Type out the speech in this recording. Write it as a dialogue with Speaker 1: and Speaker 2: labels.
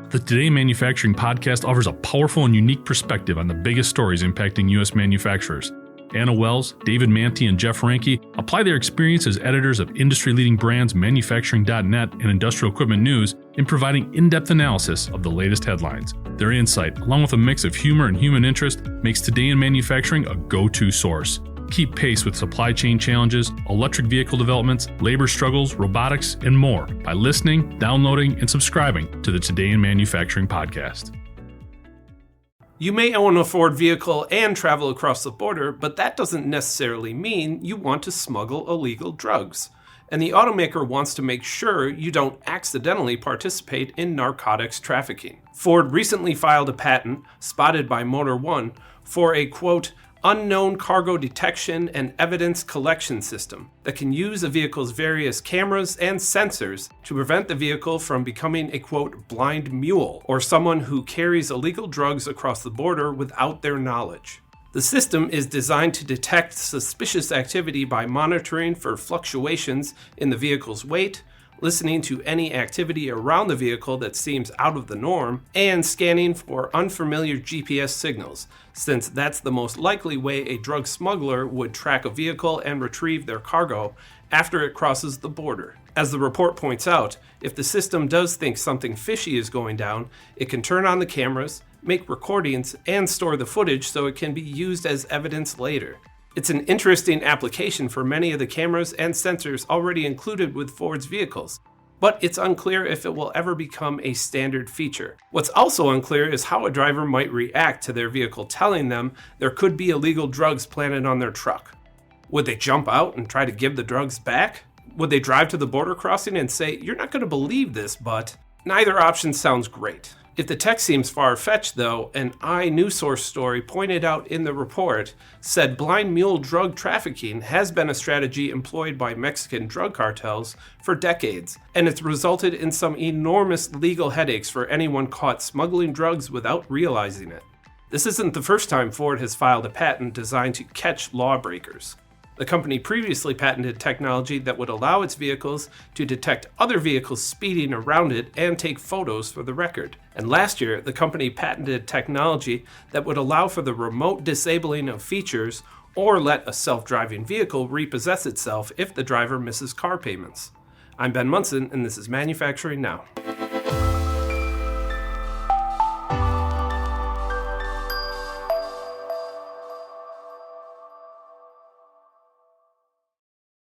Speaker 1: The Today in Manufacturing podcast offers a powerful and unique perspective on the biggest stories impacting U.S. manufacturers. Anna Wells, David Manti, and Jeff Ranke apply their experience as editors of industry-leading brands Manufacturing.net and Industrial Equipment News in providing in-depth analysis of the latest headlines. Their insight, along with a mix of humor and human interest, makes Today in Manufacturing a go-to source. Keep pace with supply chain challenges, electric vehicle developments, labor struggles, robotics, and more by listening, downloading, and subscribing to the Today in Manufacturing podcast.
Speaker 2: You may own a Ford vehicle and travel across the border, but that doesn't necessarily mean you want to smuggle illegal drugs. And the automaker wants to make sure you don't accidentally participate in narcotics trafficking. Ford recently filed a patent, spotted by Motor One, for a, quote, unknown cargo detection and evidence collection system that can use a vehicle's various cameras and sensors to prevent the vehicle from becoming a, quote, blind mule, or someone who carries illegal drugs across the border without their knowledge. The system is designed to detect suspicious activity by monitoring for fluctuations in the vehicle's weight, listening to any activity around the vehicle that seems out of the norm, and scanning for unfamiliar GPS signals, since that's the most likely way a drug smuggler would track a vehicle and retrieve their cargo after it crosses the border. As the report points out, if the system does think something fishy is going down, it can turn on the cameras, make recordings, and store the footage so it can be used as evidence later. It's an interesting application for many of the cameras and sensors already included with Ford's vehicles, but it's unclear if it will ever become a standard feature. What's also unclear is how a driver might react to their vehicle telling them there could be illegal drugs planted on their truck. Would they jump out and try to give the drugs back? Would they drive to the border crossing and say, "You're not going to believe this, but..." Neither option sounds great. If the text seems far-fetched, though, an iNewsSource story pointed out in the report said blind mule drug trafficking has been a strategy employed by Mexican drug cartels for decades, and it's resulted in some enormous legal headaches for anyone caught smuggling drugs without realizing it. This isn't the first time Ford has filed a patent designed to catch lawbreakers. The company previously patented technology that would allow its vehicles to detect other vehicles speeding around it and take photos for the record. And last year, the company patented technology that would allow for the remote disabling of features or let a self-driving vehicle repossess itself if the driver misses car payments. I'm Ben Munson, and this is Manufacturing Now.